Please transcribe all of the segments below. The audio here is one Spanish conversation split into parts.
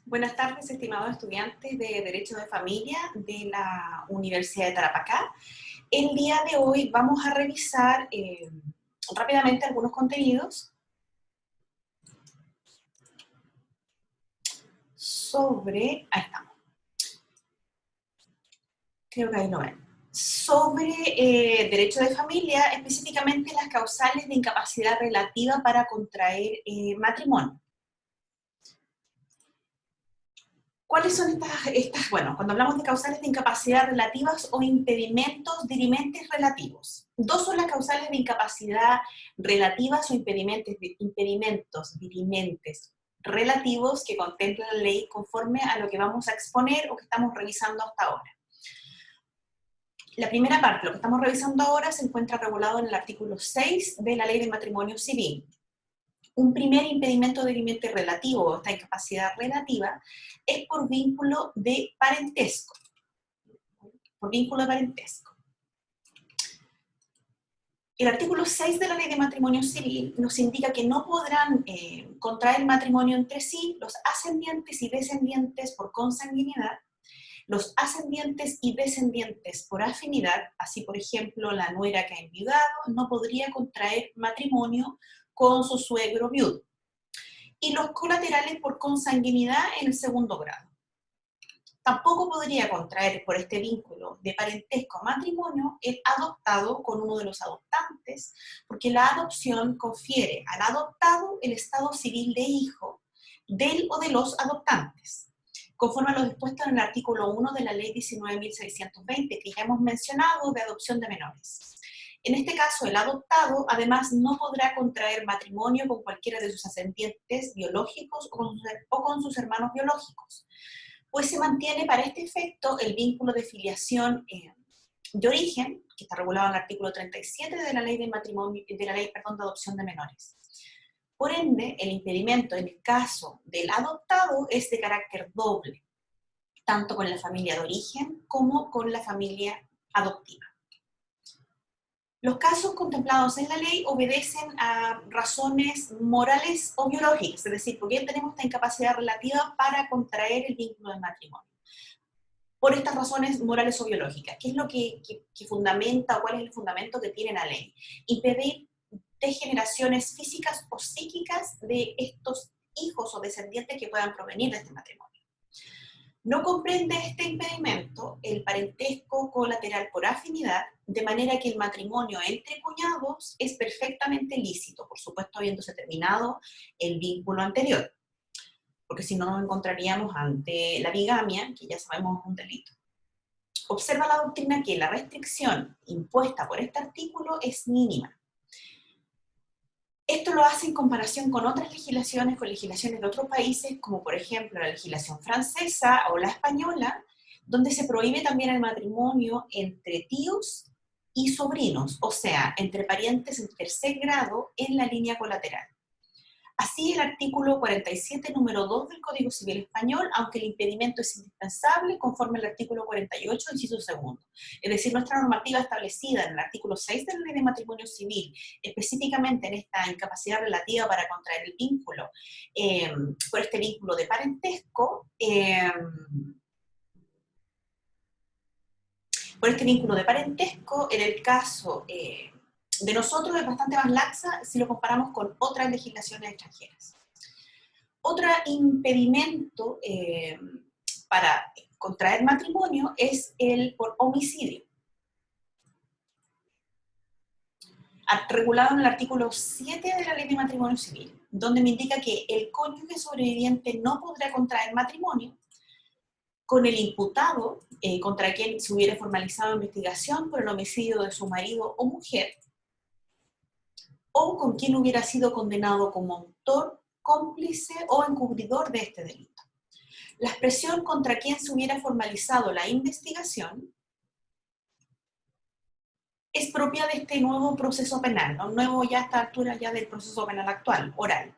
Buenas tardes, estimados estudiantes de Derecho de Familia de la Universidad de Tarapacá. El día de hoy vamos a revisar rápidamente algunos contenidos sobre, ahí estamos, creo que ahí lo ven, sobre Derecho de Familia, específicamente las causales de incapacidad relativa para contraer matrimonio. ¿Cuáles son estas? Bueno, cuando hablamos de causales de incapacidad relativas o impedimentos dirimentes relativos. Dos son las causales de incapacidad relativas o impedimentos dirimentes relativos que contempla la ley conforme a lo que vamos a exponer o que estamos revisando hasta ahora. La primera parte, lo que estamos revisando ahora, se encuentra regulado en el artículo 6 de la Ley de Matrimonio Civil. Un primer impedimento dirimente relativo, o esta incapacidad relativa, es por vínculo de parentesco. Por vínculo de parentesco. El artículo 6 de la Ley de Matrimonio Civil nos indica que no podrán contraer matrimonio entre sí los ascendientes y descendientes por consanguinidad, los ascendientes y descendientes por afinidad, así por ejemplo la nuera que ha enviudado no podría contraer matrimonio con su suegro viudo, y los colaterales por consanguinidad en el segundo grado. Tampoco podría contraer por este vínculo de parentesco matrimonio el adoptado con uno de los adoptantes, porque la adopción confiere al adoptado el estado civil de hijo del o de los adoptantes, conforme a lo dispuesto en el artículo 1 de la Ley 19.620, que ya hemos mencionado, de adopción de menores. En este caso, el adoptado, además, no podrá contraer matrimonio con cualquiera de sus ascendientes biológicos o con sus hermanos biológicos, pues se mantiene para este efecto el vínculo de filiación de origen, que está regulado en el artículo 37 de la Ley de Adopción de Menores. Por ende, el impedimento en el caso del adoptado es de carácter doble, tanto con la familia de origen como con la familia adoptiva. Los casos contemplados en la ley obedecen a razones morales o biológicas, es decir, porque tenemos esta incapacidad relativa para contraer el vínculo de matrimonio. Por estas razones morales o biológicas, ¿qué es lo que fundamenta o cuál es el fundamento que tiene la ley? Impedir degeneraciones físicas o psíquicas de estos hijos o descendientes que puedan provenir de este matrimonio. No comprende este impedimento el parentesco colateral por afinidad, de manera que el matrimonio entre cuñados es perfectamente lícito, por supuesto habiéndose terminado el vínculo anterior, porque si no nos encontraríamos ante la bigamia, que ya sabemos es un delito. Observa la doctrina que la restricción impuesta por este artículo es mínima. Esto lo hace en comparación con otras legislaciones, con legislaciones de otros países, como por ejemplo la legislación francesa o la española, donde se prohíbe también el matrimonio entre tíos y sobrinos, o sea, entre parientes en tercer grado en la línea colateral. Así, el artículo 47, número 2 del Código Civil Español, aunque el impedimento es indispensable, conforme al artículo 48, inciso segundo. Es decir, nuestra normativa establecida en el artículo 6 de la Ley de Matrimonio Civil, específicamente en esta incapacidad relativa para contraer el vínculo, por este vínculo de parentesco, en el caso de nosotros es bastante más laxa si lo comparamos con otras legislaciones extranjeras. Otro impedimento para contraer matrimonio es el por homicidio, regulado en el artículo 7 de la Ley de Matrimonio Civil, donde me indica que el cónyuge sobreviviente no podrá contraer matrimonio con el imputado contra quien se hubiera formalizado investigación por el homicidio de su marido o mujer, o con quien hubiera sido condenado como autor, cómplice o encubridor de este delito. La expresión contra quien se hubiera formalizado la investigación es propia de este nuevo proceso penal, ¿no? Nuevo ya a esta altura ya del proceso penal actual, oral.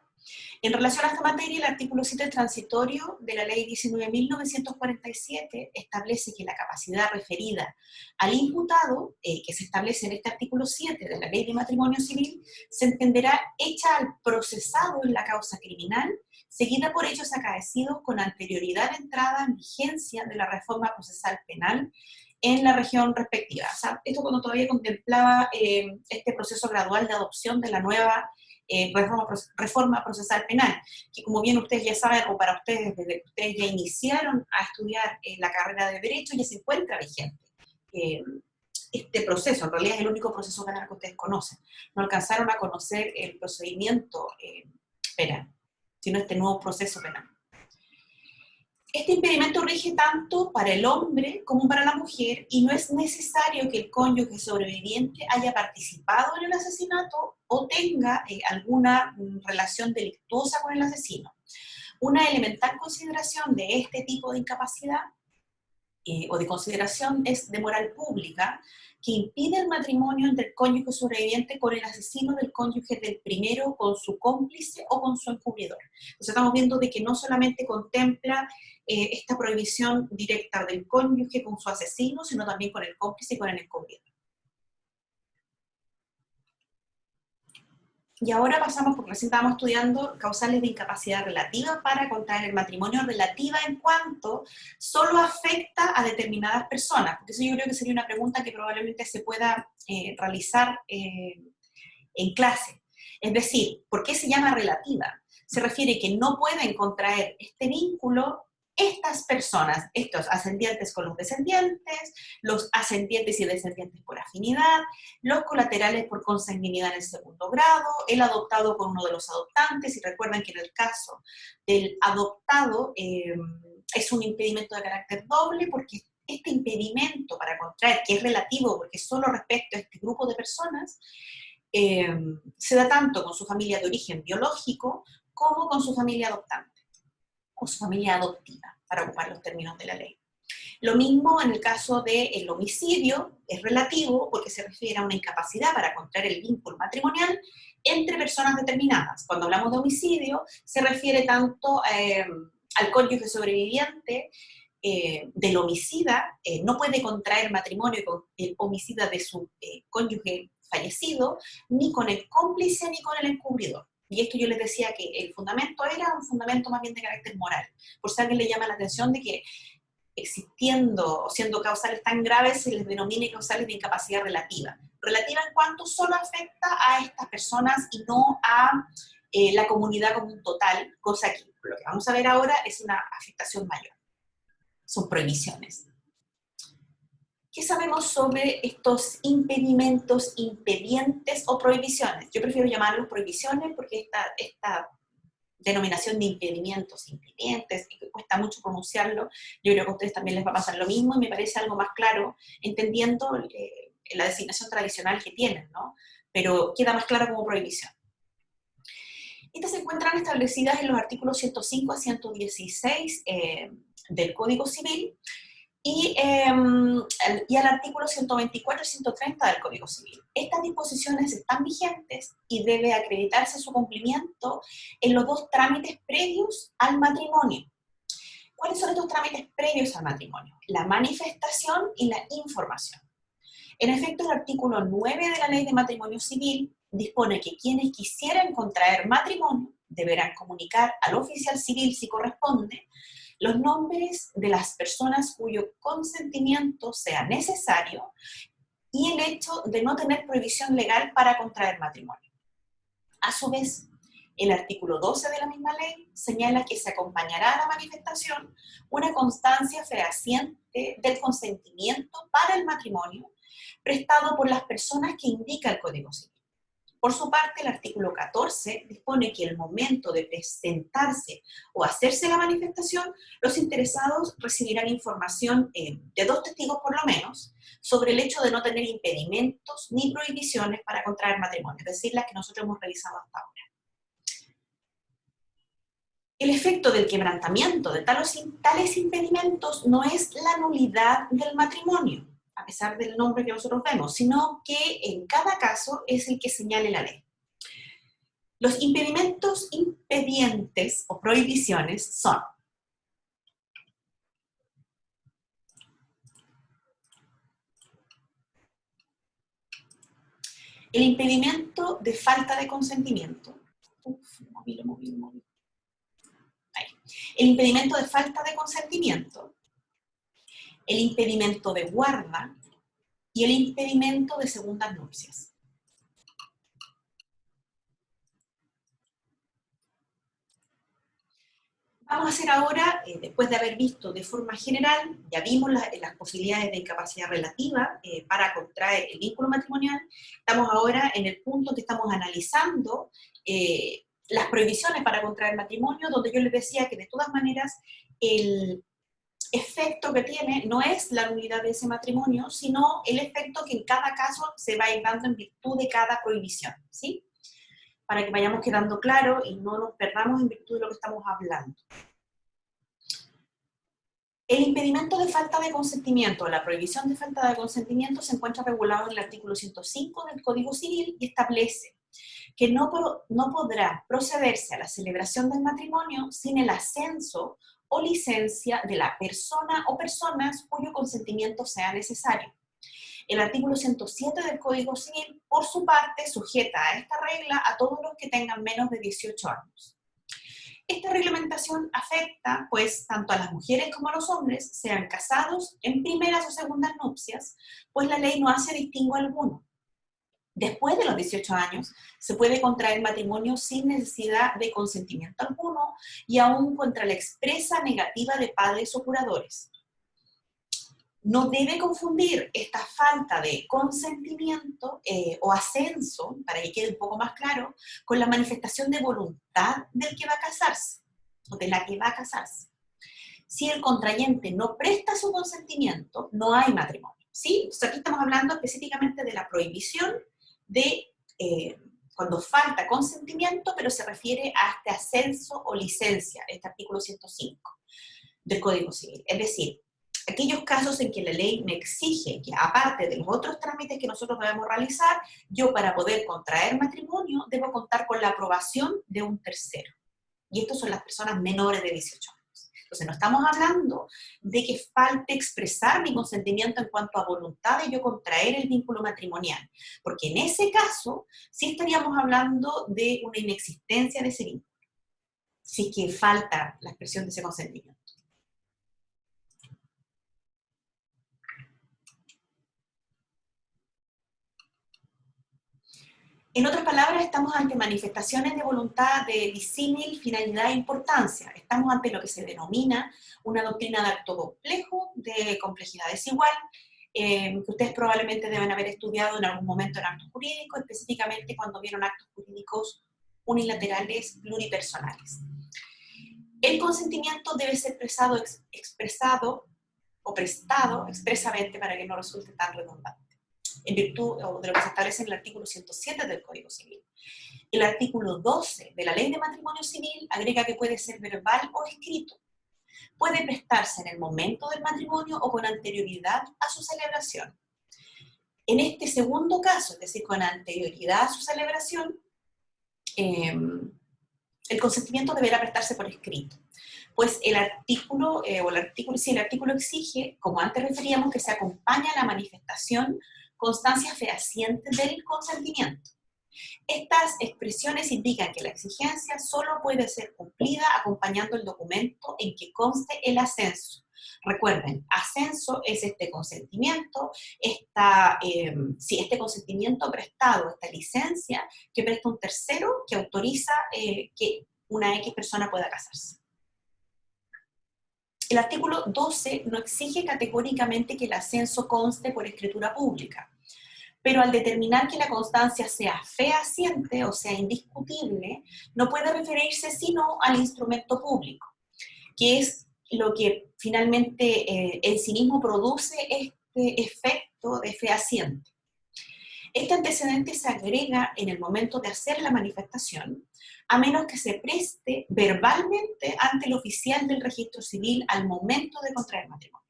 En relación a esta materia, el artículo 7 transitorio de la Ley 19.947 establece que la capacidad referida al imputado, que se establece en este artículo 7 de la Ley de Matrimonio Civil, se entenderá hecha al procesado en la causa criminal, seguida por hechos acaecidos con anterioridad de entrada en vigencia de la reforma procesal penal en la región respectiva. O sea, esto cuando todavía contemplaba este proceso gradual de adopción de la nueva reforma procesal penal, que como bien ustedes ya saben, o para ustedes, desde que ustedes ya iniciaron a estudiar la carrera de Derecho, ya se encuentra vigente. Este proceso, en realidad es el único proceso penal que ustedes conocen. No alcanzaron a conocer el procedimiento penal, sino este nuevo proceso penal. Este impedimento rige tanto para el hombre como para la mujer y no es necesario que el cónyuge sobreviviente haya participado en el asesinato o tenga alguna relación delictuosa con el asesino. Una elemental consideración de este tipo de incapacidad o de consideración es de moral pública, que impide el matrimonio entre el cónyuge sobreviviente con el asesino del cónyuge del primero, con su cómplice o con su encubridor. Entonces estamos viendo de que no solamente contempla esta prohibición directa del cónyuge con su asesino, sino también con el cómplice y con el encubridor. Y ahora pasamos, porque recién estábamos estudiando causales de incapacidad relativa para contraer el matrimonio, relativa en cuanto solo afecta a determinadas personas, porque eso yo creo que sería una pregunta que probablemente se pueda realizar en clase. Es decir, ¿por qué se llama relativa? Se refiere que no pueden contraer este vínculo estas personas, estos ascendientes con los descendientes y descendientes por afinidad, los colaterales por consanguinidad en el segundo grado, el adoptado con uno de los adoptantes, y recuerden que en el caso del adoptado es un impedimento de carácter doble, porque este impedimento para contraer, que es relativo porque solo respecto a este grupo de personas, se da tanto con su familia de origen biológico como con su familia adoptante o su familia adoptiva, para ocupar los términos de la ley. Lo mismo en el caso del homicidio, es relativo porque se refiere a una incapacidad para contraer el vínculo matrimonial entre personas determinadas. Cuando hablamos de homicidio, se refiere tanto al cónyuge sobreviviente del homicida, no puede contraer matrimonio con el homicida de su cónyuge fallecido, ni con el cómplice ni con el encubridor. Y esto yo les decía que el fundamento era un fundamento más bien de carácter moral. Por si a alguien le llama la atención de que existiendo o siendo causales tan graves se les denomine causales de incapacidad relativa. Relativa en cuanto solo afecta a estas personas y no a la comunidad como un total, cosa que lo que vamos a ver ahora es una afectación mayor. Son prohibiciones. ¿Qué sabemos sobre estos impedimentos, impedientes o prohibiciones? Yo prefiero llamarlos prohibiciones porque esta denominación de impedimentos, impidientes, que cuesta mucho pronunciarlo, yo creo que a ustedes también les va a pasar lo mismo y me parece algo más claro, entendiendo la designación tradicional que tienen, ¿no? Pero queda más claro como prohibición. Estas se encuentran establecidas en los artículos 105 a 116 del Código Civil, y al artículo 124 y 130 del Código Civil. Estas disposiciones están vigentes y debe acreditarse su cumplimiento en los dos trámites previos al matrimonio. ¿Cuáles son estos trámites previos al matrimonio? La manifestación y la información. En efecto, el artículo 9 de la Ley de Matrimonio Civil dispone que quienes quisieran contraer matrimonio deberán comunicar al oficial civil, si corresponde, los nombres de las personas cuyo consentimiento sea necesario y el hecho de no tener prohibición legal para contraer matrimonio. A su vez, el artículo 12 de la misma ley señala que se acompañará a la manifestación una constancia fehaciente del consentimiento para el matrimonio prestado por las personas que indica el Código Civil. Por su parte, el artículo 14 dispone que el momento de presentarse o hacerse la manifestación, los interesados recibirán información de dos testigos por lo menos sobre el hecho de no tener impedimentos ni prohibiciones para contraer matrimonio, es decir, las que nosotros hemos revisado hasta ahora. El efecto del quebrantamiento de tales impedimentos no es la nulidad del matrimonio, a pesar del nombre que nosotros vemos, sino que en cada caso es el que señale la ley. Los impedimentos impedientes o prohibiciones son: el impedimento de falta de consentimiento. Ahí. El impedimento de falta de consentimiento, el impedimento de guarda y el impedimento de segundas nupcias. Vamos a hacer ahora, después de haber visto de forma general, ya vimos las posibilidades de incapacidad relativa para contraer el vínculo matrimonial. Estamos ahora en el punto que estamos analizando las prohibiciones para contraer matrimonio, donde yo les decía que de todas maneras el efecto que tiene no es la nulidad de ese matrimonio, sino el efecto que en cada caso se va a ir dando en virtud de cada prohibición, ¿sí? Para que vayamos quedando claro y no nos perdamos en virtud de lo que estamos hablando. El impedimento de falta de consentimiento, la prohibición de falta de consentimiento se encuentra regulado en el artículo 105 del Código Civil y establece que no podrá procederse a la celebración del matrimonio sin el ascenso o licencia de la persona o personas cuyo consentimiento sea necesario. El artículo 107 del Código Civil, por su parte, sujeta a esta regla a todos los que tengan menos de 18 años. Esta reglamentación afecta, pues, tanto a las mujeres como a los hombres, sean casados en primeras o segundas nupcias, pues la ley no hace distingo alguno. Después de los 18 años, se puede contraer matrimonio sin necesidad de consentimiento alguno y aún contra la expresa negativa de padres o curadores. No debe confundir esta falta de consentimiento o ascenso, para que quede un poco más claro, con la manifestación de voluntad del que va a casarse, o de la que va a casarse. Si el contrayente no presta su consentimiento, no hay matrimonio, ¿sí? Entonces aquí estamos hablando específicamente de la prohibición de cuando falta consentimiento, pero se refiere a este ascenso o licencia, este artículo 105 del Código Civil. Es decir, aquellos casos en que la ley me exige que, aparte de los otros trámites que nosotros debemos realizar, yo para poder contraer matrimonio debo contar con la aprobación de un tercero. Y estos son las personas menores de 18 años. Entonces no estamos hablando de que falte expresar mi consentimiento en cuanto a voluntad de yo contraer el vínculo matrimonial, porque en ese caso sí estaríamos hablando de una inexistencia de ese vínculo, si es que falta la expresión de ese consentimiento. En otras palabras, estamos ante manifestaciones de voluntad de disímil finalidad e importancia. Estamos ante lo que se denomina una doctrina de acto complejo, de complejidad desigual, que ustedes probablemente deben haber estudiado en algún momento en actos jurídicos, específicamente cuando vieron actos jurídicos unilaterales pluripersonales. El consentimiento debe ser expresado o prestado expresamente para que no resulte tan redundante, en virtud de lo que se establece en el artículo 107 del Código Civil. El artículo 12 de la Ley de Matrimonio Civil agrega que puede ser verbal o escrito. Puede prestarse en el momento del matrimonio o con anterioridad a su celebración. En este segundo caso, es decir, con anterioridad a su celebración, el consentimiento deberá prestarse por escrito. Pues el artículo exige, como antes referíamos, que se acompañe a la manifestación constancias fehacientes del consentimiento. Estas expresiones indican que la exigencia solo puede ser cumplida acompañando el documento en que conste el ascenso. Recuerden, ascenso es este consentimiento, este consentimiento prestado, esta licencia que presta un tercero que autoriza que una X persona pueda casarse. El artículo 12 no exige categóricamente que el ascenso conste por escritura pública, pero al determinar que la constancia sea fehaciente o sea indiscutible, no puede referirse sino al instrumento público, que es lo que finalmente en sí mismo produce este efecto de fehaciente. Este antecedente se agrega en el momento de hacer la manifestación, a menos que se preste verbalmente ante el oficial del registro civil al momento de contraer matrimonio.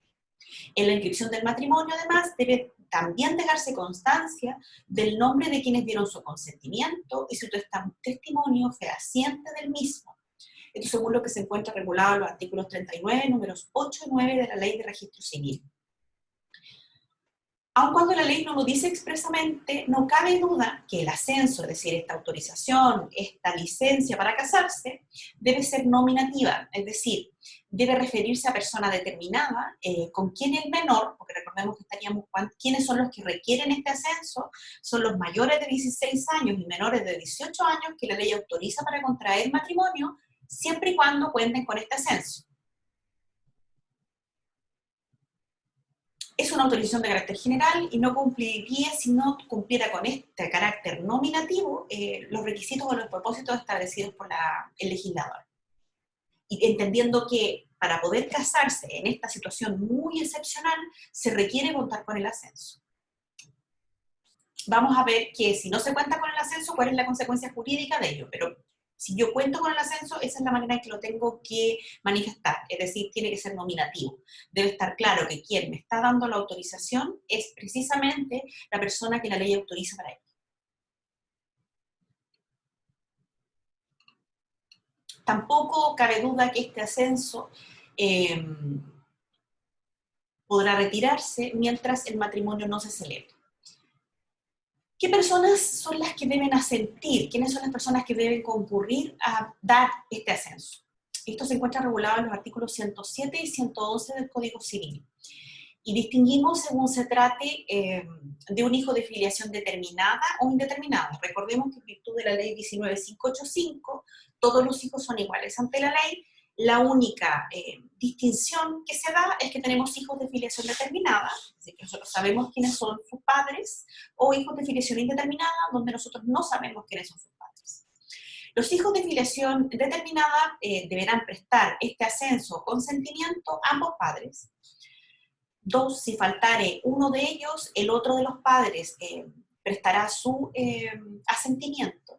En la inscripción del matrimonio, además, debe también dejarse constancia del nombre de quienes dieron su consentimiento y su testimonio fehaciente del mismo. Esto según lo que se encuentra regulado en los artículos 39, números 8 y 9 de la Ley de Registro Civil. Aun cuando la ley no lo dice expresamente, no cabe duda que el ascenso, es decir, esta autorización, esta licencia para casarse, debe ser nominativa, es decir, debe referirse a persona determinada, con quien el menor, porque recordemos que estaríamos, ¿quiénes son los que requieren este ascenso? Son los mayores de 16 años y menores de 18 años que la ley autoriza para contraer matrimonio, siempre y cuando cuenten con este ascenso. Es una autorización de carácter general y no cumpliría si no cumpliera con este carácter nominativo los requisitos o los propósitos establecidos por el legislador. Y entendiendo que para poder casarse en esta situación muy excepcional se requiere contar con el ascenso. Vamos a ver que si no se cuenta con el ascenso, cuál es la consecuencia jurídica de ello, pero si yo cuento con el ascenso, esa es la manera en que lo tengo que manifestar, es decir, tiene que ser nominativo. Debe estar claro que quien me está dando la autorización es precisamente la persona que la ley autoriza para ello. Tampoco cabe duda que este ascenso podrá retirarse mientras el matrimonio no se celebre. ¿Qué personas son las que deben asentir? ¿Quiénes son las personas que deben concurrir a dar este ascenso? Esto se encuentra regulado en los artículos 107 y 111 del Código Civil. Y distinguimos según se trate de un hijo de filiación determinada o indeterminada. Recordemos que en virtud de la ley 19585, todos los hijos son iguales ante la ley. La única distinción que se da es que tenemos hijos de filiación determinada, es decir, que nosotros sabemos quiénes son sus padres, o hijos de filiación indeterminada, donde nosotros no sabemos quiénes son sus padres. Los hijos de filiación determinada deberán prestar este ascenso o consentimiento a ambos padres. 2, si faltare uno de ellos, el otro de los padres prestará su asentimiento.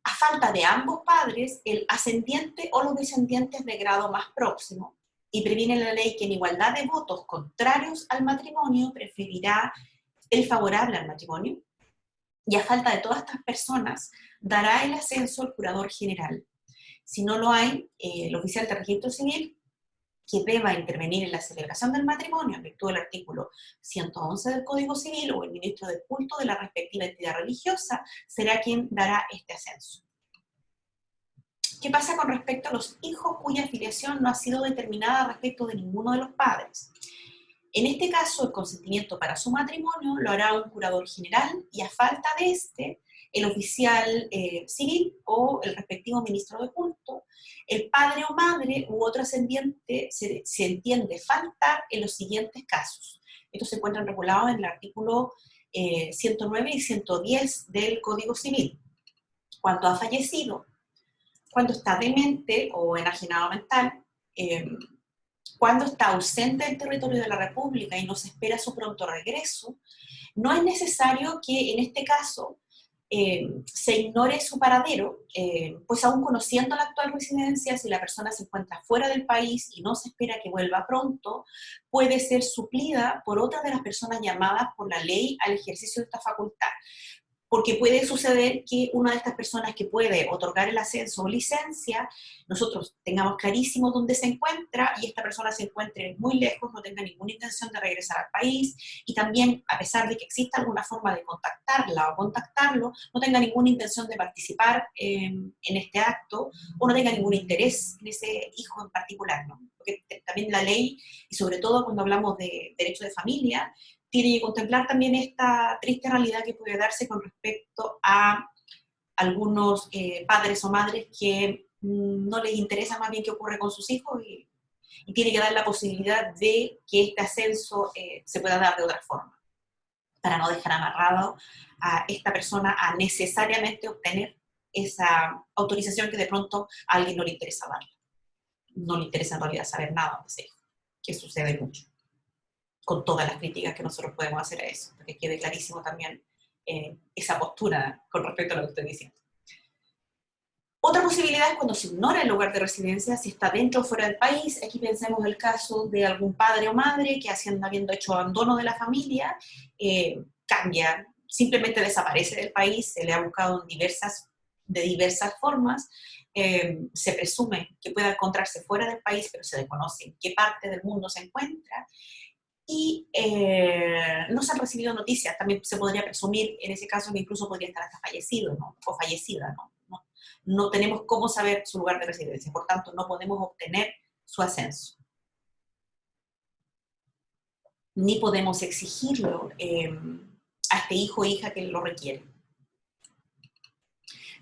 A falta de ambos padres, el ascendiente o los descendientes de grado más próximo, y previene la ley que en igualdad de votos contrarios al matrimonio preferirá el favorable al matrimonio, y a falta de todas estas personas, dará el ascenso el curador general. Si no lo hay, el oficial de registro civil, que deba intervenir en la celebración del matrimonio en virtud del artículo 111 del Código Civil o el ministro de culto de la respectiva entidad religiosa, será quien dará este ascenso. ¿Qué pasa con respecto a los hijos cuya filiación no ha sido determinada respecto de ninguno de los padres? En este caso, el consentimiento para su matrimonio lo hará un curador general y a falta de este, el oficial civil o el respectivo ministro de culto, el padre o madre u otro ascendiente se entiende faltar en los siguientes casos. Estos se encuentran regulados en el artículo 109 y 110 del Código Civil. Cuando ha fallecido, cuando está demente o enajenado mental, cuando está ausente del territorio de la República y no se espera su pronto regreso, no es necesario que en este caso se ignore su paradero, pues aún conociendo la actual residencia, si la persona se encuentra fuera del país y no se espera que vuelva pronto, puede ser suplida por otra de las personas llamadas por la ley al ejercicio de esta facultad. Porque puede suceder que una de estas personas que puede otorgar el ascenso o licencia, nosotros tengamos clarísimo dónde se encuentra y esta persona se encuentre muy lejos, no tenga ninguna intención de regresar al país y también, a pesar de que exista alguna forma de contactarla o contactarlo, no tenga ninguna intención de participar en este acto o no tenga ningún interés en ese hijo en particular, ¿no? Porque también la ley, y sobre todo cuando hablamos de derecho de familia, tiene que contemplar también esta triste realidad que puede darse con respecto a algunos padres o madres que no les interesa más bien qué ocurre con sus hijos y tiene que dar la posibilidad de que este ascenso se pueda dar de otra forma, para no dejar amarrado a esta persona a necesariamente obtener esa autorización que de pronto a alguien no le interesa darle. No le interesa en realidad saber nada de ese hijo, que sucede mucho, con todas las críticas que nosotros podemos hacer a eso, para que quede clarísimo también esa postura con respecto a lo que estoy diciendo. Otra posibilidad es cuando se ignora el lugar de residencia, si está dentro o fuera del país. Aquí pensemos el caso de algún padre o madre que habiendo hecho abandono de la familia, cambia, simplemente desaparece del país, se le ha buscado de diversas formas, se presume que pueda encontrarse fuera del país, pero se desconoce en qué parte del mundo se encuentra, y no se han recibido noticias. También se podría presumir en ese caso que incluso podría estar hasta fallecido, ¿no? O fallecida, ¿no? No tenemos cómo saber su lugar de residencia, por tanto no podemos obtener su ascenso. Ni podemos exigirlo a este hijo o hija que lo requiere.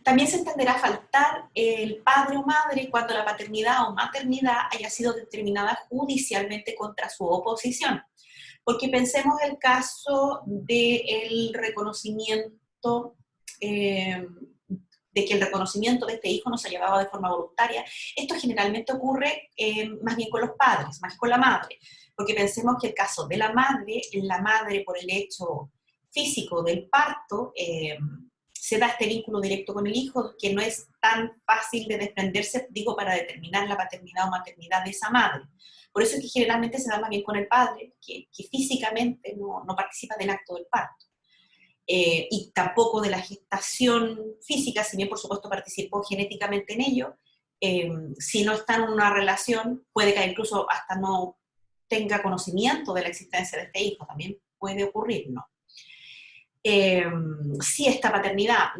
También se entenderá faltar el padre o madre cuando la paternidad o maternidad haya sido determinada judicialmente contra su oposición. Porque pensemos el caso del reconocimiento, de que el reconocimiento de este hijo no se ha llevado de forma voluntaria. Esto generalmente ocurre más bien con los padres, más que con la madre. Porque pensemos que el caso de la madre por el hecho físico del parto, se da este vínculo directo con el hijo, que no es tan fácil de desprenderse, digo, para determinar la paternidad o maternidad de esa madre. Por eso es que generalmente se da más bien con el padre, que físicamente no participa del acto del parto. Y tampoco de la gestación física, si bien por supuesto participó genéticamente en ello, si no está en una relación, puede que incluso hasta no tenga conocimiento de la existencia de este hijo, también puede ocurrir, ¿no? Si esta paternidad,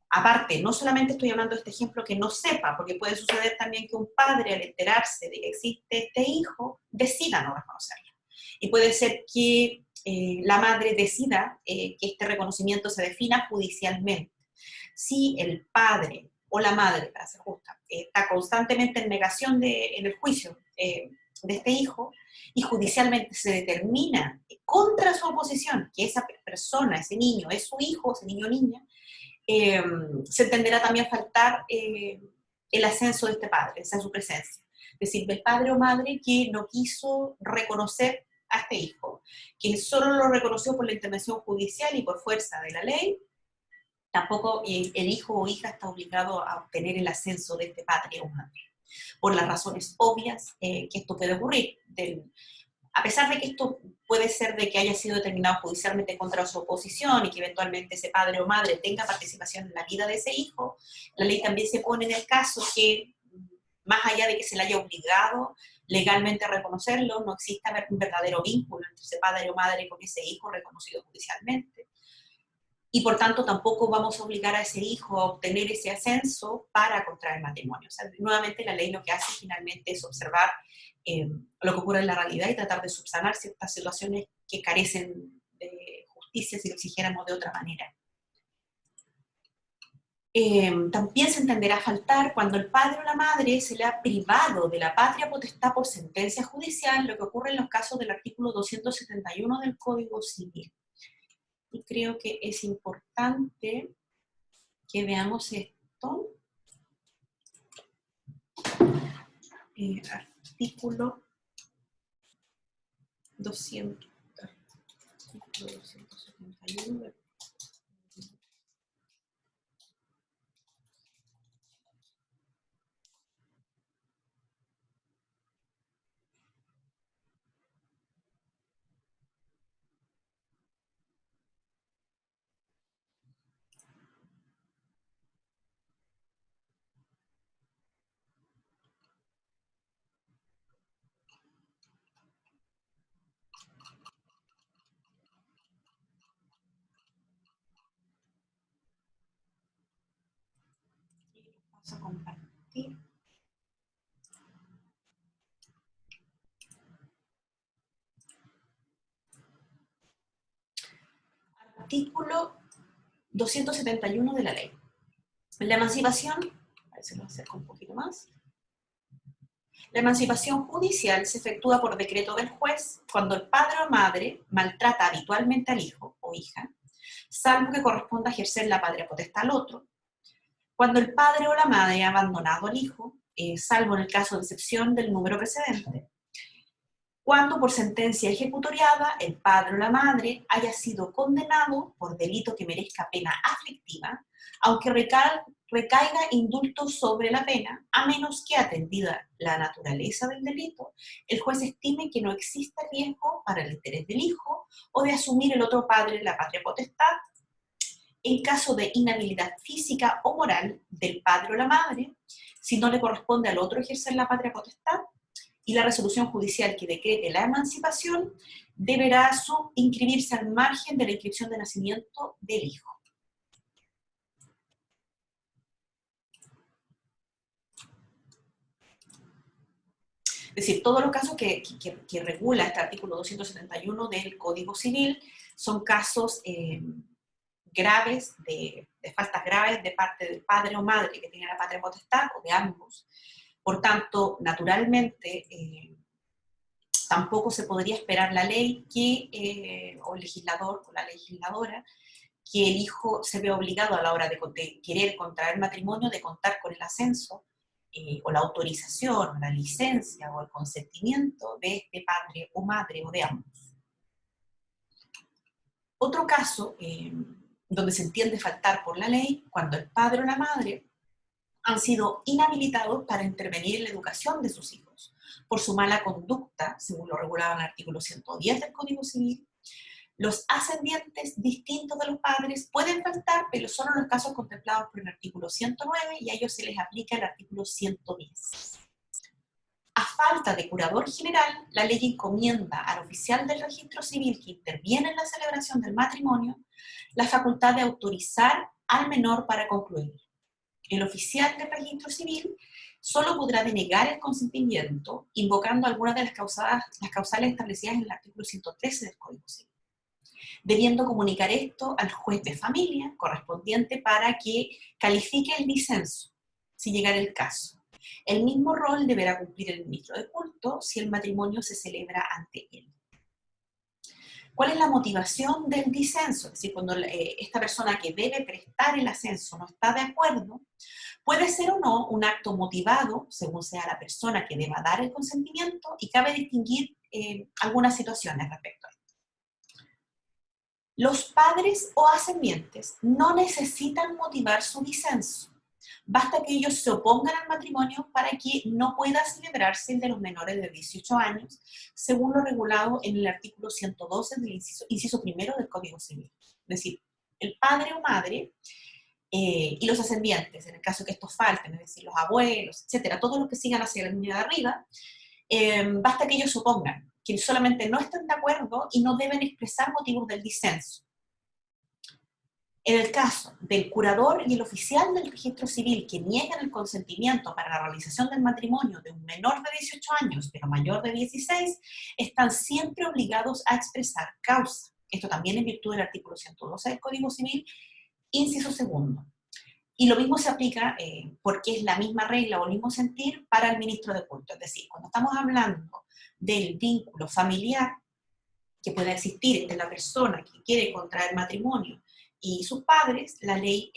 aparte, no solamente estoy llamando este ejemplo que no sepa, porque puede suceder también que un padre al enterarse de que existe este hijo, decida no reconocerlo. Y puede ser que la madre decida que este reconocimiento se defina judicialmente. Si el padre o la madre, para ser justa, está constantemente en negación en el juicio de este hijo, y judicialmente se determina contra su oposición que esa persona, ese niño, es su hijo, ese niño o niña, se entenderá también faltar el ascenso de este padre, esa es su presencia. Es decir, el padre o madre que no quiso reconocer a este hijo, que solo lo reconoció por la intervención judicial y por fuerza de la ley, tampoco el hijo o hija está obligado a obtener el ascenso de este padre o madre, por las razones obvias que esto puede ocurrir. A pesar de que esto puede ser de que haya sido determinado judicialmente contra su oposición y que eventualmente ese padre o madre tenga participación en la vida de ese hijo, la ley también se pone en el caso que, más allá de que se le haya obligado legalmente a reconocerlo, no exista un verdadero vínculo entre ese padre o madre con ese hijo reconocido judicialmente. Y por tanto tampoco vamos a obligar a ese hijo a obtener ese ascenso para contraer matrimonio. O sea, nuevamente la ley lo que hace finalmente es observar lo que ocurre en la realidad y tratar de subsanar ciertas situaciones que carecen de justicia, si lo exigiéramos de otra manera. También se entenderá faltar cuando el padre o la madre se le ha privado de la patria potestad por sentencia judicial, lo que ocurre en los casos del artículo 271 del Código Civil. Y creo que es importante que veamos esto. Artículo 271. Vamos a compartir. Artículo 271 de la ley. La emancipación, a ver si lo acerco un poquito más. La emancipación judicial se efectúa por decreto del juez cuando el padre o madre maltrata habitualmente al hijo o hija, salvo que corresponda ejercer la patria potestad al otro. Cuando el padre o la madre ha abandonado al hijo, salvo en el caso de excepción del número precedente. Cuando por sentencia ejecutoriada el padre o la madre haya sido condenado por delito que merezca pena aflictiva, aunque recaiga indulto sobre la pena, a menos que, atendida la naturaleza del delito, el juez estime que no exista riesgo para el interés del hijo o de asumir el otro padre la patria potestad, en caso de inhabilidad física o moral del padre o la madre, si no le corresponde al otro ejercer la patria potestad, y la resolución judicial que decrete la emancipación deberá inscribirse al margen de la inscripción de nacimiento del hijo. Es decir, todos los casos que regula este artículo 271 del Código Civil son casos graves, de faltas graves de parte del padre o madre que tiene la patria potestad, o de ambos. Por tanto, naturalmente, tampoco se podría esperar la ley o el legislador o la legisladora que el hijo se vea obligado a la hora de querer contraer matrimonio, de contar con el ascenso o la autorización, o la licencia o el consentimiento de este padre o madre o de ambos. Otro caso donde se entiende faltar por la ley, cuando el padre o la madre han sido inhabilitados para intervenir en la educación de sus hijos por su mala conducta, según lo regulaba en el artículo 110 del Código Civil. Los ascendientes distintos de los padres pueden faltar, pero solo en los casos contemplados por el artículo 109, y a ellos se les aplica el artículo 110. A falta de curador general, la ley encomienda al oficial del registro civil que interviene en la celebración del matrimonio la facultad de autorizar al menor para concluir. El oficial del registro civil solo podrá denegar el consentimiento invocando algunas de las causales establecidas en el artículo 113 del Código Civil, debiendo comunicar esto al juez de familia correspondiente para que califique el disenso, si llegara el caso. El mismo rol deberá cumplir el ministro de culto si el matrimonio se celebra ante él. ¿Cuál es la motivación del disenso? Es decir, cuando esta persona que debe prestar el ascenso no está de acuerdo, puede ser o no un acto motivado, según sea la persona que deba dar el consentimiento, y cabe distinguir algunas situaciones respecto a esto. Los padres o ascendientes no necesitan motivar su disenso. Basta que ellos se opongan al matrimonio para que no pueda celebrarse el de los menores de 18 años, según lo regulado en el artículo 112 del inciso primero del Código Civil. Es decir, el padre o madre y los ascendientes, en el caso que estos falten, es decir, los abuelos, etcétera, todos los que sigan hacia la línea de arriba, basta que ellos se opongan, que solamente no están de acuerdo y no deben expresar motivos del disenso. En el caso del curador y el oficial del registro civil que niegan el consentimiento para la realización del matrimonio de un menor de 18 años, pero mayor de 16, están siempre obligados a expresar causa. Esto también en virtud del artículo 112 del Código Civil, inciso segundo. Y lo mismo se aplica, porque es la misma regla o el mismo sentir para el ministro de culto. Es decir, cuando estamos hablando del vínculo familiar que pueda existir entre la persona que quiere contraer matrimonio y sus padres, la ley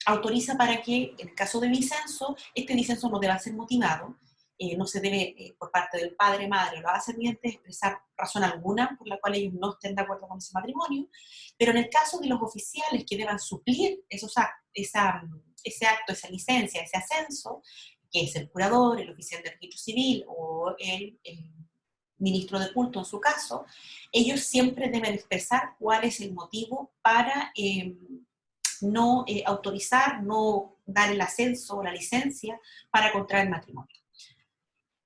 autoriza para que, en el caso de disenso, este disenso no deba ser motivado, no se debe, por parte del padre, madre o los ascendientes, expresar razón alguna por la cual ellos no estén de acuerdo con ese matrimonio, pero en el caso de los oficiales que deban suplir ese acto, esa licencia, ese ascenso, que es el curador, el oficial de registro civil o el ministro de culto en su caso, ellos siempre deben expresar cuál es el motivo para no autorizar, no dar el ascenso o la licencia para contraer matrimonio.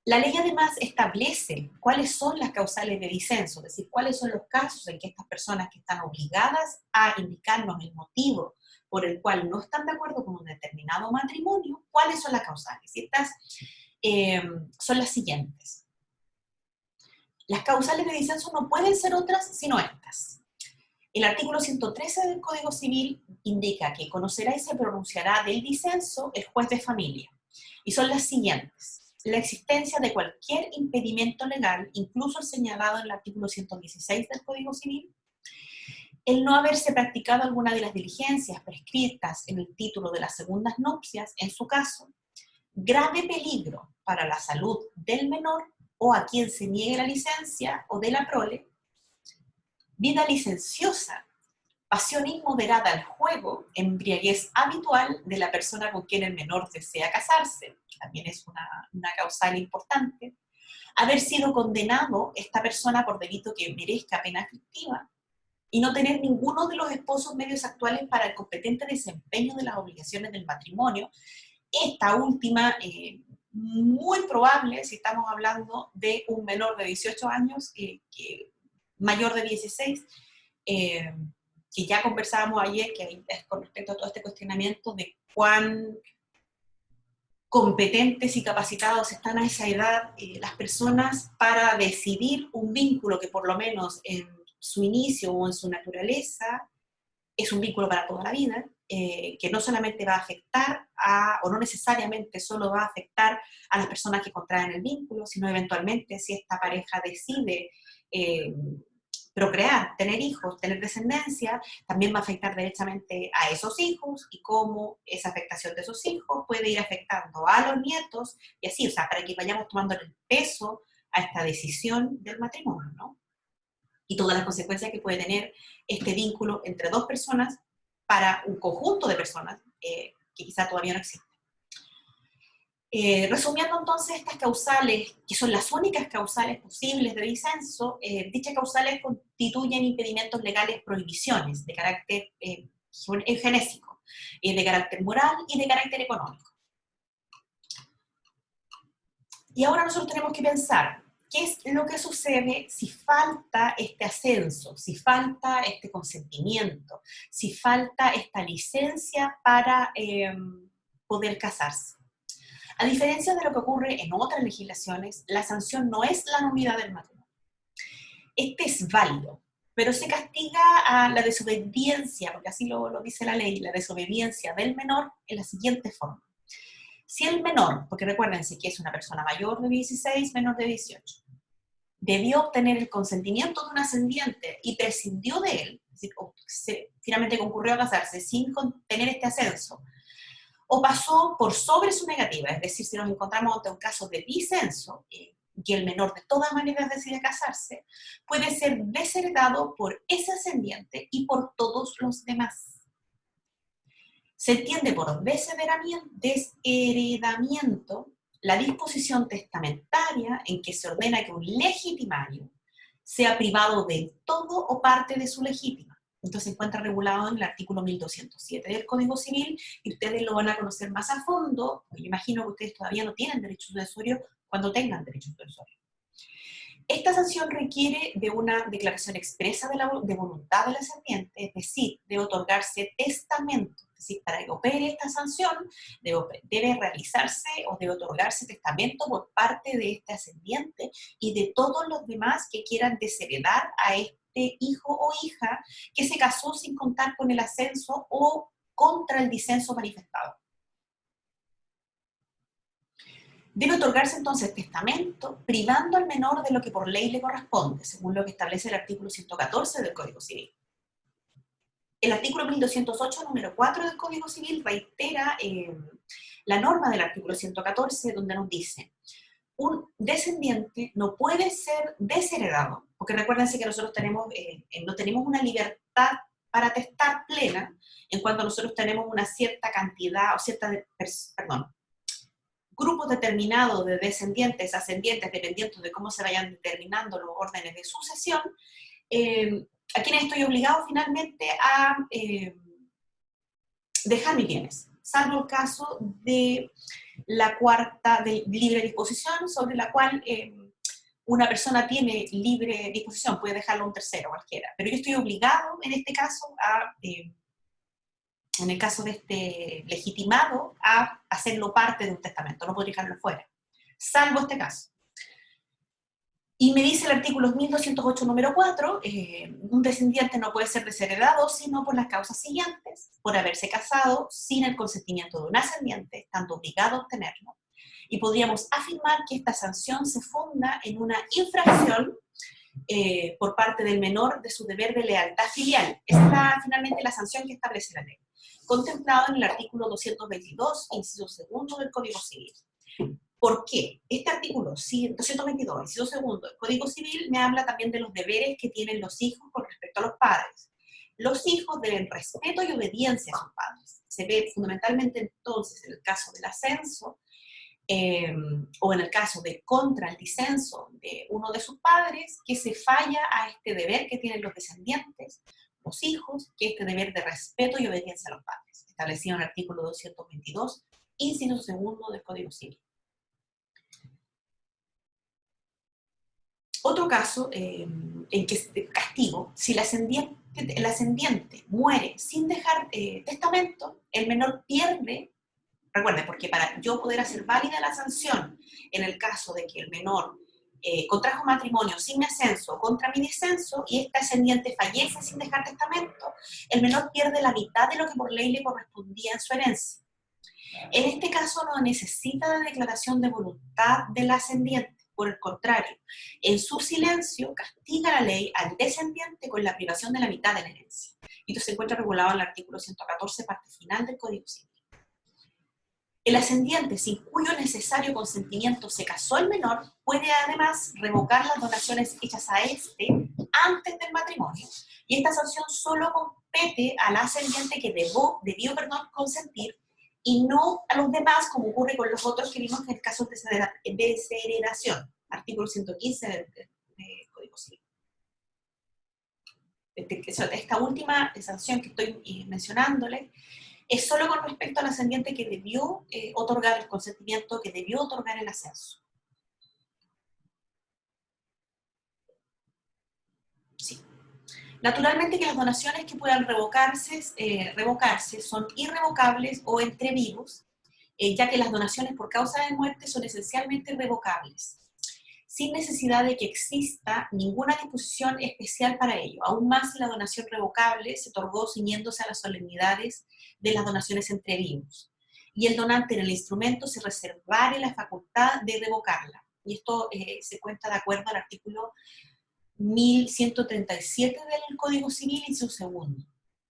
La ley además establece cuáles son las causales de disenso, es decir, cuáles son los casos en que estas personas que están obligadas a indicarnos el motivo por el cual no están de acuerdo con un determinado matrimonio, cuáles son las causales. Y estas son las siguientes. Las causales de disenso no pueden ser otras sino estas. El artículo 113 del Código Civil indica que conocerá y se pronunciará del disenso el juez de familia. Y son las siguientes. La existencia de cualquier impedimento legal, incluso el señalado en el artículo 116 del Código Civil, el no haberse practicado alguna de las diligencias prescritas en el título de las segundas nupcias, en su caso, grave peligro para la salud del menor o a quien se niegue la licencia o de la prole, vida licenciosa pasión inmoderada al juego, embriaguez habitual de la persona con quien el menor desea casarse, también es una causal importante, haber sido condenado esta persona por delito que merezca pena efectiva, y no tener ninguno de los esposos medios actuales para el competente desempeño de las obligaciones del matrimonio. Esta última, muy probable, si estamos hablando de un menor de 18 años, mayor de 16, que ya conversábamos ayer, que es con respecto a todo este cuestionamiento de cuán competentes y capacitados están a esa edad las personas para decidir un vínculo que por lo menos en su inicio o en su naturaleza es un vínculo para toda la vida, que no solamente va a afectar o no necesariamente solo va a afectar a las personas que contraen el vínculo, sino eventualmente si esta pareja decide procrear, tener hijos, tener descendencia, también va a afectar derechamente a esos hijos y cómo esa afectación de esos hijos puede ir afectando a los nietos y así, o sea, para que vayamos tomando el peso a esta decisión del matrimonio, ¿no? Y todas las consecuencias que puede tener este vínculo entre dos personas para un conjunto de personas que quizá todavía no existen. Resumiendo entonces estas causales, que son las únicas causales posibles de disenso, dichas causales constituyen impedimentos legales, prohibiciones de carácter genésico, de carácter moral y de carácter económico. Y ahora nosotros tenemos que pensar, ¿qué es lo que sucede si falta este ascenso, si falta este consentimiento, si falta esta licencia para poder casarse? A diferencia de lo que ocurre en otras legislaciones, la sanción no es la nulidad del matrimonio. Este es válido, pero se castiga a la desobediencia, porque así lo dice la ley, la desobediencia del menor en la siguiente forma. Si el menor, porque recuérdense que es una persona mayor de 16, menor de 18, debió obtener el consentimiento de un ascendiente y prescindió de él, es decir, finalmente concurrió a casarse sin tener este ascenso, o pasó por sobre su negativa, es decir, si nos encontramos ante un caso de disenso, y el menor de todas maneras decide casarse, puede ser desheredado por ese ascendiente y por todos los demás. Se entiende por desheredamiento la disposición testamentaria en que se ordena que un legitimario sea privado de todo o parte de su legítima. Entonces se encuentra regulado en el artículo 1207 del Código Civil y ustedes lo van a conocer más a fondo, porque yo imagino que ustedes todavía no tienen derecho sucesorio cuando tengan derecho sucesorio. Esta sanción requiere de una declaración expresa de voluntad del ascendiente, es decir, debe otorgarse testamento. Es decir, para que opere esta sanción debe realizarse o debe otorgarse testamento por parte de este ascendiente y de todos los demás que quieran desheredar a este hijo o hija que se casó sin contar con el ascenso o contra el disenso manifestado. Debe otorgarse entonces testamento, privando al menor de lo que por ley le corresponde, según lo que establece el artículo 114 del Código Civil. El artículo 1208, número 4 del Código Civil, reitera la norma del artículo 114, donde nos dice, un descendiente no puede ser desheredado, porque recuérdense que nosotros no tenemos una libertad para testar plena, en cuanto nosotros tenemos una cierta cantidad, o grupos determinados de descendientes, ascendientes, dependiendo de cómo se vayan determinando los órdenes de sucesión, a quienes estoy obligado finalmente a dejar mis bienes, salvo el caso de la cuarta de libre disposición, sobre la cual una persona tiene libre disposición, puede dejarlo a un tercero, cualquiera, pero yo estoy obligado en este caso en el caso de este legitimado, a hacerlo parte de un testamento, no podría dejarlo fuera, salvo este caso. Y me dice el artículo 1208, número 4, un descendiente no puede ser desheredado sino por las causas siguientes: por haberse casado sin el consentimiento de un ascendiente, estando obligado a obtenerlo. Y podríamos afirmar que esta sanción se funda en una infracción por parte del menor de su deber de lealtad filial. Esta es finalmente la sanción que establece la ley, contemplado en el artículo 222, inciso segundo del Código Civil. ¿Por qué? Este artículo 222, inciso segundo del Código Civil, me habla también de los deberes que tienen los hijos con respecto a los padres. Los hijos deben respeto y obediencia a sus padres. Se ve fundamentalmente entonces en el caso del ascenso, o en el caso de contra el disenso de uno de sus padres, que se falla a este deber que tienen los descendientes, los hijos, que este deber de respeto y obediencia a los padres, establecido en el artículo 222, inciso segundo del Código Civil. Otro caso en que castigo, si el ascendiente muere sin dejar testamento, el menor pierde. Recuerden, porque para yo poder hacer válida la sanción en el caso de que el menor contrajo matrimonio sin mi ascenso contra mi descenso y este ascendiente fallece sin dejar testamento, el menor pierde la mitad de lo que por ley le correspondía en su herencia. En este caso no necesita la declaración de voluntad del ascendiente, por el contrario, en su silencio castiga la ley al descendiente con la privación de la mitad de la herencia. Y esto se encuentra regulado en el artículo 114, parte final del Código Civil. El ascendiente, sin cuyo necesario consentimiento se casó el menor, puede además revocar las donaciones hechas a este antes del matrimonio, y esta sanción solo compete al ascendiente que debió consentir, y no a los demás, como ocurre con los otros que vimos en el caso de desheredación, artículo 115 del Código Civil. Esta última sanción que estoy mencionándoles es solo con respecto al ascendiente que debió otorgar el consentimiento, que debió otorgar el ascenso. Sí. Naturalmente que las donaciones que puedan revocarse son irrevocables o entre vivos, ya que las donaciones por causa de muerte son esencialmente irrevocables, sin necesidad de que exista ninguna disposición especial para ello. Aún más si la donación revocable se otorgó ciñéndose a las solemnidades de las donaciones entre vivos, y el donante en el instrumento se reservare la facultad de revocarla. Y esto se cuenta de acuerdo al artículo 1137 del Código Civil, inciso segundo,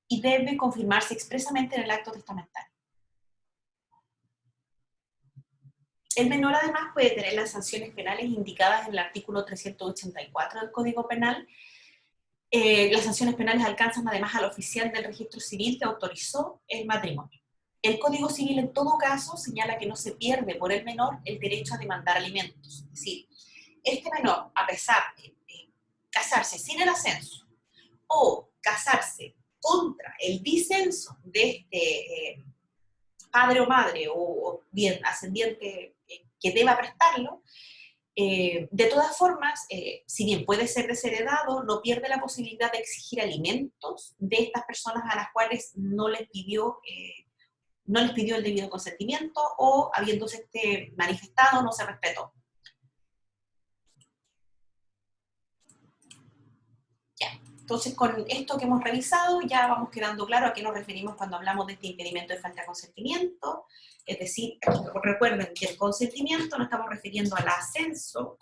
y debe confirmarse expresamente en el acto testamentario. El menor además puede tener las sanciones penales indicadas en el artículo 384 del Código Penal. Las sanciones penales alcanzan además al oficial del registro civil que autorizó el matrimonio. El Código Civil en todo caso señala que no se pierde por el menor el derecho a demandar alimentos. Es decir, este menor, a pesar de casarse sin el ascenso o casarse contra el disenso de este padre o madre o bien ascendiente que deba prestarlo, de todas formas, si bien puede ser desheredado, no pierde la posibilidad de exigir alimentos de estas personas a las cuales no les pidió el debido consentimiento o habiéndose manifestado no se respetó. Ya, entonces con esto que hemos revisado ya vamos quedando claro a qué nos referimos cuando hablamos de este impedimento de falta de consentimiento. Es decir, recuerden que el consentimiento nos estamos refiriendo al ascenso,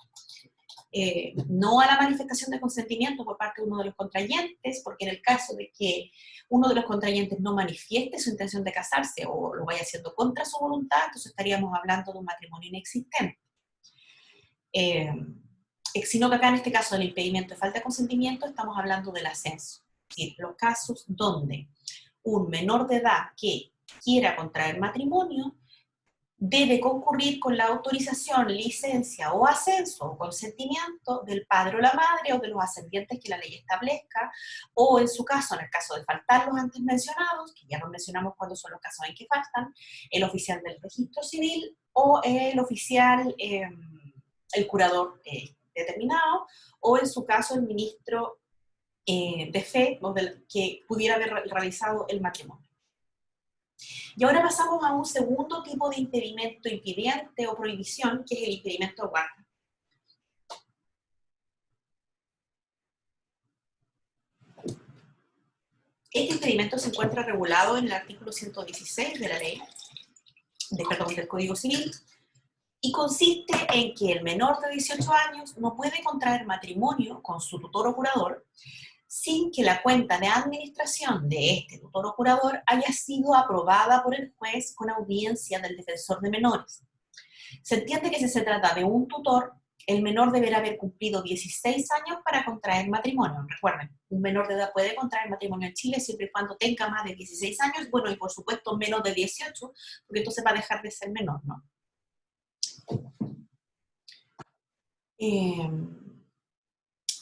no a la manifestación de consentimiento por parte de uno de los contrayentes, porque en el caso de que uno de los contrayentes no manifieste su intención de casarse o lo vaya haciendo contra su voluntad, entonces estaríamos hablando de un matrimonio inexistente. Sino que acá en este caso del impedimento de falta de consentimiento estamos hablando del ascenso. Es decir, los casos donde un menor de edad que quiera contraer matrimonio debe concurrir con la autorización, licencia o ascenso o consentimiento del padre o la madre o de los ascendientes que la ley establezca, o en su caso, en el caso de faltar los antes mencionados, que ya nos mencionamos cuándo son los casos en que faltan, el oficial del registro civil o el oficial, el curador determinado, o en su caso el ministro de fe que pudiera haber realizado el matrimonio. Y ahora pasamos a un segundo tipo de impedimento impidiente o prohibición, que es el impedimento de guarda. Este impedimento se encuentra regulado en el artículo 116 de la ley, del Código Civil, y consiste en que el menor de 18 años no puede contraer matrimonio con su tutor o curador sin que la cuenta de administración de este tutor o curador haya sido aprobada por el juez con audiencia del defensor de menores. Se entiende que si se trata de un tutor El menor deberá haber cumplido 16 años para contraer matrimonio. Recuerden, un menor de edad puede contraer matrimonio en Chile siempre y cuando tenga más de 16 años, bueno, y por supuesto menos de 18, porque entonces va a dejar de ser menor, ¿no?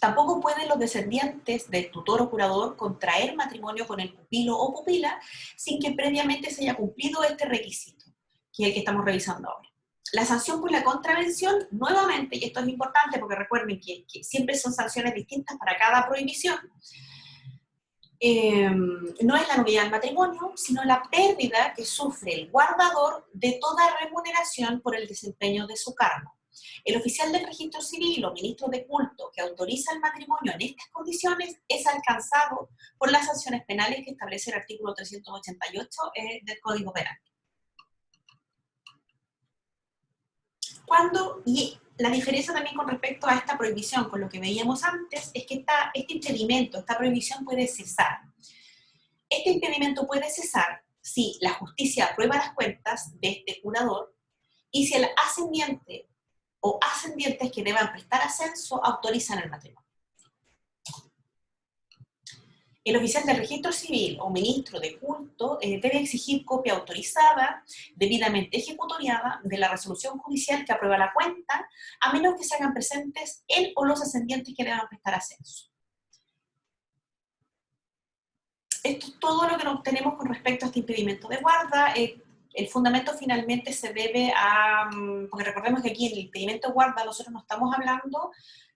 Tampoco pueden los descendientes del tutor o curador contraer matrimonio con el pupilo o pupila sin que previamente se haya cumplido este requisito, que es el que estamos revisando ahora. La sanción por la contravención, nuevamente, y esto es importante porque recuerden que siempre son sanciones distintas para cada prohibición, no es la nulidad del matrimonio, sino la pérdida que sufre el guardador de toda remuneración por el desempeño de su cargo. El oficial del registro civil o ministro de culto que autoriza el matrimonio en estas condiciones es alcanzado por las sanciones penales que establece el artículo 388 del Código Penal. Y la diferencia también con respecto a esta prohibición, con lo que veíamos antes, es que este impedimento, esta prohibición puede cesar. Este impedimento puede cesar si la justicia aprueba las cuentas de este curador y si el ascendiente o ascendientes que deban prestar ascenso autorizan el matrimonio. El oficial del registro civil o ministro de culto debe exigir copia autorizada, debidamente ejecutoriada, de la resolución judicial que aprueba la cuenta, a menos que se hagan presentes él o los ascendientes que deban prestar ascenso. Esto es todo lo que tenemos con respecto a este impedimento de guarda. El fundamento finalmente se debe a, porque recordemos que aquí en el impedimento de guarda nosotros no estamos hablando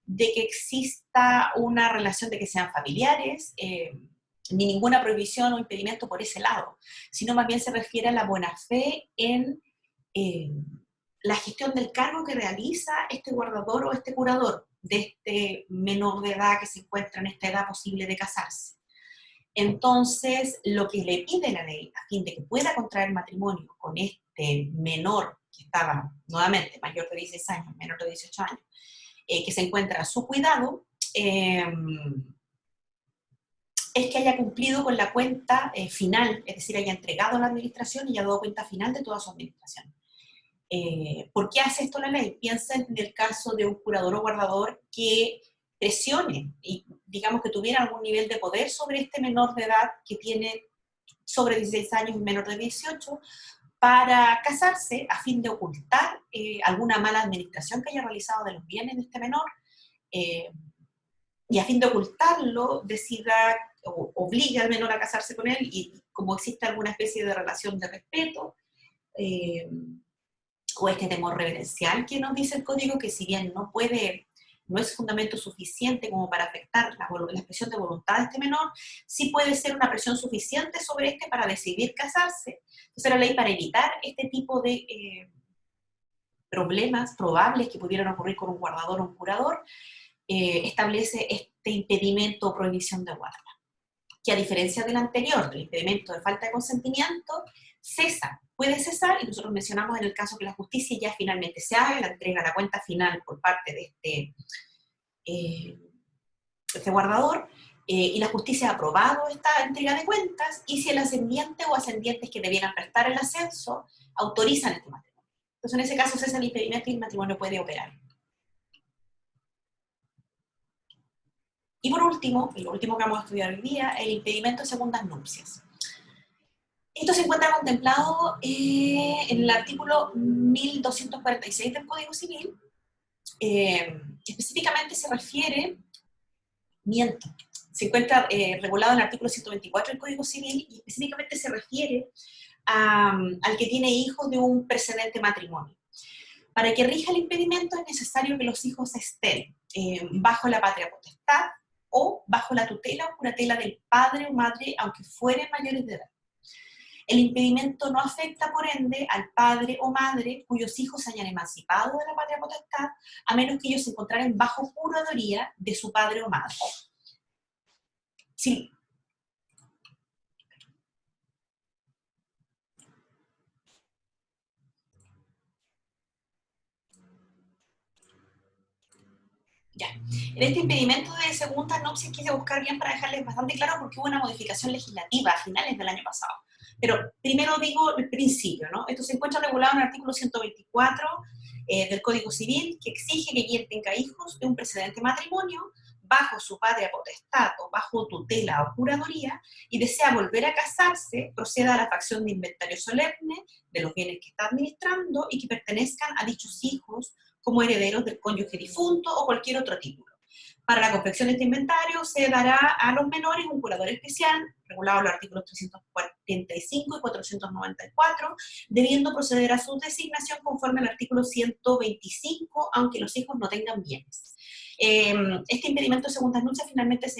de que exista una relación de que sean familiares, ni ninguna prohibición o impedimento por ese lado, sino más bien se refiere a la buena fe en la gestión del cargo que realiza este guardador o este curador de este menor de edad que se encuentra en esta edad posible de casarse. Entonces, lo que le pide la ley a fin de que pueda contraer matrimonio con este menor que estaba, nuevamente, mayor de 16 años, menor de 18 años, que se encuentra a su cuidado, es que haya cumplido con la cuenta final, es decir, haya entregado a la administración y haya dado cuenta final de toda su administración. ¿Por qué hace esto la ley? Piensa en el caso de un curador o guardador que presione y digamos que tuviera algún nivel de poder sobre este menor de edad que tiene sobre 16 años y menor de 18 para casarse a fin de ocultar alguna mala administración que haya realizado de los bienes de este menor y a fin de ocultarlo decida o obliga al menor a casarse con él y como existe alguna especie de relación de respeto o este temor reverencial que nos dice el código que si bien no es fundamento suficiente como para afectar la expresión de voluntad de este menor, sí puede ser una presión suficiente sobre este para decidir casarse. Entonces la ley, para evitar este tipo de problemas probables que pudieran ocurrir con un guardador o un curador, establece este impedimento o prohibición de guarda, que a diferencia del anterior, del impedimento de falta de consentimiento, cesa, puede cesar, y nosotros mencionamos en el caso que la justicia ya finalmente se haga, la entrega, la cuenta final por parte de este guardador, y la justicia ha aprobado esta entrega de cuentas, y si el ascendiente o ascendientes que debieran prestar el ascenso autorizan este matrimonio. Entonces en ese caso cesa el impedimento y el matrimonio puede operar. Y por último, y lo último que vamos a estudiar hoy día, el impedimento de segundas nupcias. Esto se encuentra contemplado en el artículo 1246 del Código Civil. Específicamente se refiere, se encuentra regulado en el artículo 124 del Código Civil y específicamente se refiere al que tiene hijos de un precedente matrimonio. Para que rija el impedimento es necesario que los hijos estén bajo la patria potestad o bajo la tutela o curatela del padre o madre, aunque fueren mayores de edad. El impedimento no afecta, por ende, al padre o madre cuyos hijos se hayan emancipado de la patria potestad, a menos que ellos se encontraren bajo curaduría de su padre o madre. Sí. Ya. En este impedimento de segundas nupcias quise buscar bien para dejarles bastante claro porque hubo una modificación legislativa a finales del año pasado. Pero primero digo el principio, ¿no? Esto se encuentra regulado en el artículo 124 del Código Civil que exige que quien tenga hijos de un precedente matrimonio, bajo su patria potestad o bajo tutela o curaduría, y desea volver a casarse, proceda a la facción de inventario solemne de los bienes que está administrando y que pertenezcan a dichos hijos como herederos del cónyuge difunto o cualquier otro título. Para la confección de este inventario se dará a los menores un curador especial, regulado en los artículos 345 y 494, debiendo proceder a su designación conforme al artículo 125, aunque los hijos no tengan bienes. Este impedimento de segundas nupcias finalmente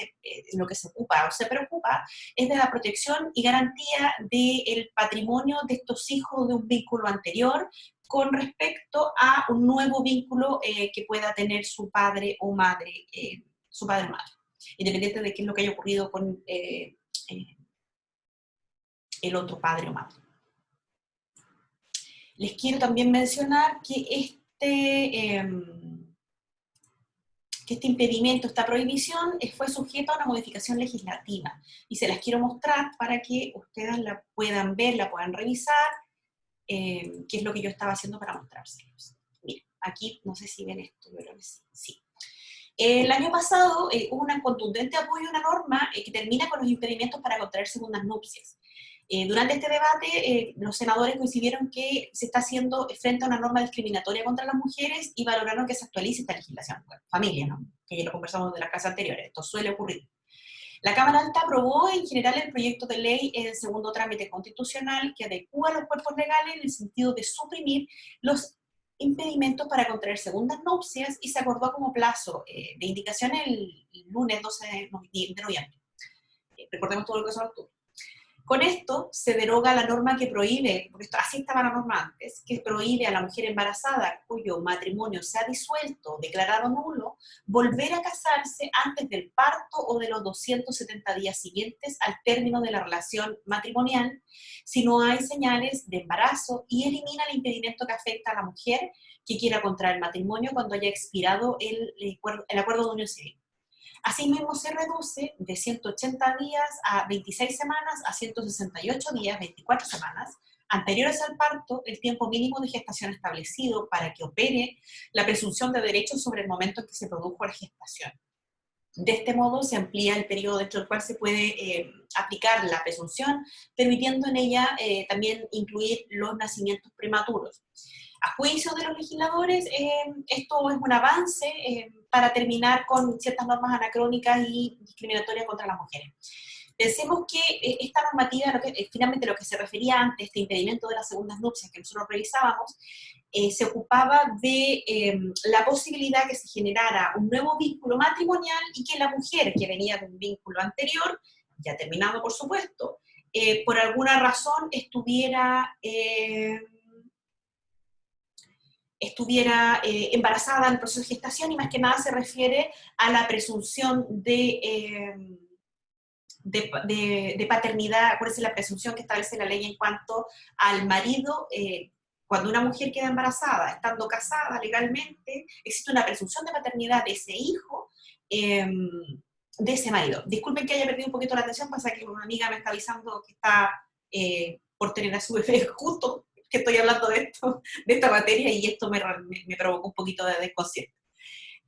lo que se ocupa o se preocupa es de la protección y garantía del patrimonio de estos hijos de un vínculo anterior con respecto a un nuevo vínculo que pueda tener su padre o madre, independiente de qué es lo que haya ocurrido con el otro padre o madre. Les quiero también mencionar que este impedimento, esta prohibición, fue sujeto a una modificación legislativa, y se las quiero mostrar para que ustedes la puedan ver, la puedan revisar, qué es lo que yo estaba haciendo para mostrárselos. Miren, aquí no sé si ven esto, yo creo que sí. Sí. El año pasado hubo un contundente apoyo a una norma que termina con los impedimentos para contraer segundas nupcias. Durante este debate, los senadores coincidieron que se está haciendo frente a una norma discriminatoria contra las mujeres y valoraron que se actualice esta legislación. Bueno, familia, ¿no? Que ya lo conversamos de las clases anteriores, esto suele ocurrir. La Cámara Alta aprobó en general el proyecto de ley en el segundo trámite constitucional que adecúa los cuerpos legales en el sentido de suprimir los impedimentos para contraer segundas nupcias, y se acordó como plazo de indicación el lunes 12 de noviembre. Recordemos todo lo que son octubre. Con esto se deroga la norma que prohíbe, porque así estaba la norma antes, que prohíbe a la mujer embarazada cuyo matrimonio se ha disuelto, declarado nulo, volver a casarse antes del parto o de los 270 días siguientes al término de la relación matrimonial, si no hay señales de embarazo, y elimina el impedimento que afecta a la mujer que quiera contraer matrimonio cuando haya expirado el acuerdo de unión civil. Asimismo, se reduce de 180 días a 26 semanas a 168 días, 24 semanas, anteriores al parto, el tiempo mínimo de gestación establecido para que opere la presunción de derechos sobre el momento en que se produjo la gestación. De este modo, se amplía el periodo dentro del cual se puede aplicar la presunción, permitiendo en ella también incluir los nacimientos prematuros. A juicio de los legisladores, esto es un avance para terminar con ciertas normas anacrónicas y discriminatorias contra las mujeres. Pensemos que esta normativa, finalmente lo que se refería antes, este impedimento de las segundas nupcias que nosotros revisábamos, se ocupaba de la posibilidad que se generara un nuevo vínculo matrimonial y que la mujer que venía de un vínculo anterior, ya terminado por supuesto, por alguna razón estuviera embarazada en el proceso de gestación, y más que nada se refiere a la presunción de paternidad. Acuérdense la presunción que establece la ley en cuanto al marido. Cuando una mujer queda embarazada, estando casada legalmente, existe una presunción de paternidad de ese hijo, de ese marido. Disculpen que haya perdido un poquito la atención, pasa que una amiga me está avisando que está por tener a su bebé justo que estoy hablando de esta materia, y esto me provocó un poquito de desconcierto.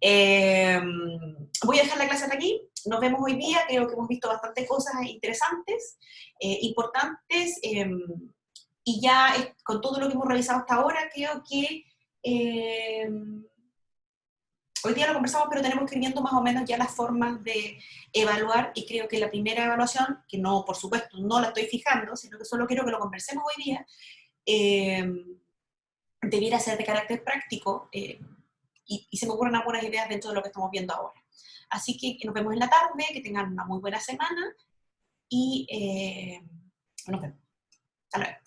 Voy a dejar la clase hasta aquí. Nos vemos hoy día. Creo que hemos visto bastantes cosas interesantes, importantes, y ya con todo lo que hemos realizado hasta ahora, creo que hoy día lo conversamos, pero tenemos que ir viendo más o menos ya las formas de evaluar, y creo que la primera evaluación, que no, por supuesto, no la estoy fijando, sino que solo quiero que lo conversemos hoy día, debiera ser de carácter práctico, y se me ocurren algunas ideas dentro de lo que estamos viendo ahora. Así que nos vemos en la tarde, que tengan una muy buena semana, y nos vemos. Hasta luego.